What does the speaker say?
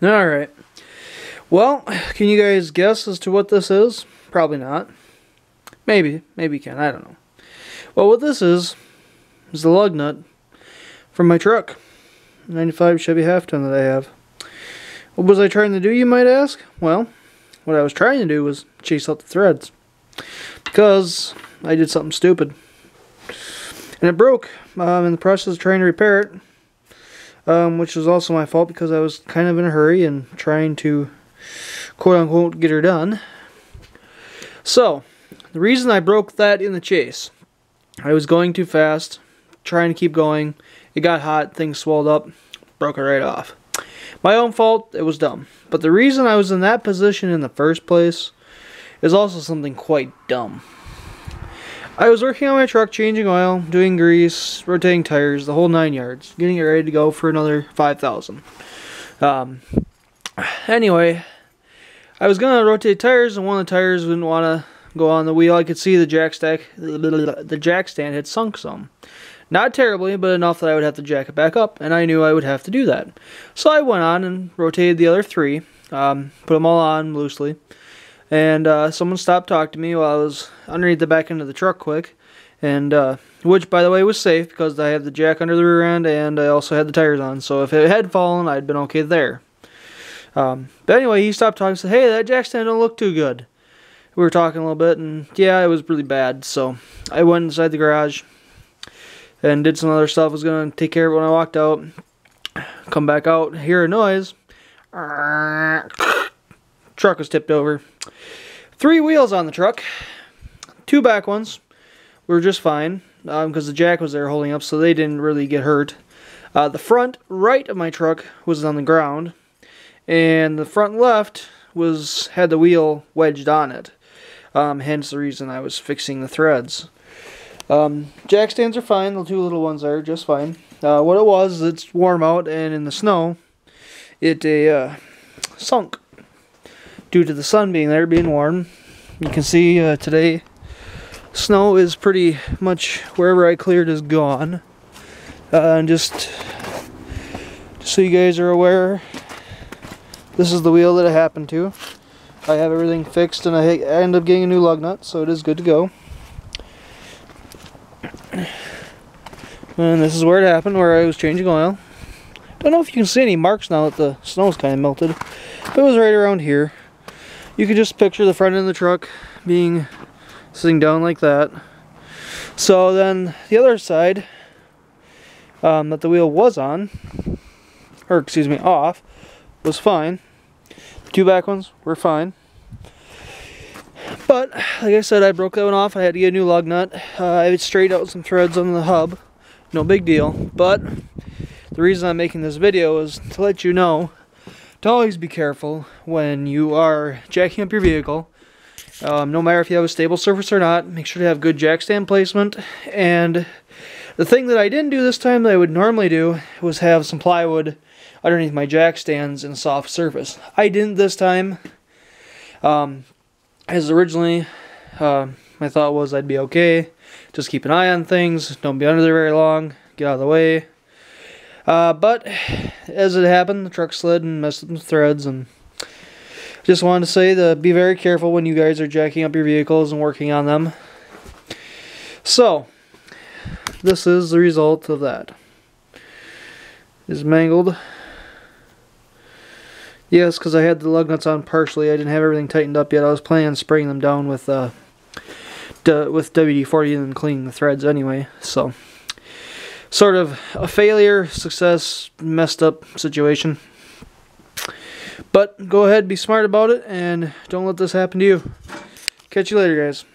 Alright. Well, can you guys guess as to what this is? Probably not. Maybe you can. I don't know. Well, what this is the lug nut from my truck. 95 Chevy half-ton that I have. What was I trying to do, you might ask? Well, what I was trying to do was chase out the threads. Because I did something stupid. And it broke in the process of trying to repair it. Which was also my fault because I was kind of in a hurry and trying to quote-unquote get her done. So, the reason I broke that in the chase, I was going too fast, trying to keep going. It got hot, things swelled up, broke it right off. My own fault, it was dumb. But the reason I was in that position in the first place is also something quite dumb. I was working on my truck, changing oil, doing grease, rotating tires, the whole 9 yards, getting it ready to go for another 5,000. Anyway, I was gonna rotate tires, and one of the tires didn't want to go on the wheel. I could see the jack stand had sunk some. Not terribly, but enough that I would have to jack it back up, and I knew I would have to do that. So I went on and rotated the other three, put them all on loosely, and someone stopped talking to me while I was underneath the back end of the truck quick, and which, by the way, was safe because I had the jack under the rear end, and I also had the tires on, so if it had fallen, I'd been okay there. But anyway, he stopped talking and said, "Hey, that jack stand don't look too good." We were talking a little bit, and yeah, it was really bad, so I went inside the garage and did some other stuff. I was going to take care of it when I walked out. Come back out, hear a noise. Truck was tipped over. 3 wheels on the truck. 2 back ones were just fine because the jack was there holding up, so they didn't really get hurt. The front right of my truck was on the ground, and the front left had the wheel wedged on it. Hence the reason I was fixing the threads. Jack stands are fine. The 2 little ones are just fine. What it was, it's warm out, and in the snow, it sunk due to the sun being there, being warm. You can see today, snow is pretty much wherever I cleared is gone. And just so you guys are aware, this is the wheel that it happened to. I have everything fixed, and I ended up getting a new lug nut, so it is good to go. And this is where it happened, where I was changing oil. Don't know if you can see any marks now that the snow's kind of melted, but it was right around here. You can just picture the front end of the truck being sitting down like that. So then the other side that the wheel was on, or excuse me, off, was fine. The 2 back ones were fine. But, like I said, I broke that one off. I had to get a new lug nut. I straightened out some threads on the hub. No big deal. But the reason I'm making this video is to let you know to always be careful when you are jacking up your vehicle. No matter if you have a stable surface or not, make sure to have good jack stand placement. And the thing that I didn't do this time that I would normally do was have some plywood underneath my jack stands in a soft surface. I didn't this time. As originally, my thought was I'd be okay. Just keep an eye on things. Don't be under there very long. Get out of the way. But as it happened, the truck slid and messed up the threads. And just wanted to say to be very careful when you guys are jacking up your vehicles and working on them. So, this is the result of that. It's mangled. Yes, because I had the lug nuts on partially. I didn't have everything tightened up yet. I was planning on spraying them down with WD-40 and cleaning the threads anyway. So, sort of a failure, success, messed up situation. But go ahead, be smart about it, and don't let this happen to you. Catch you later, guys.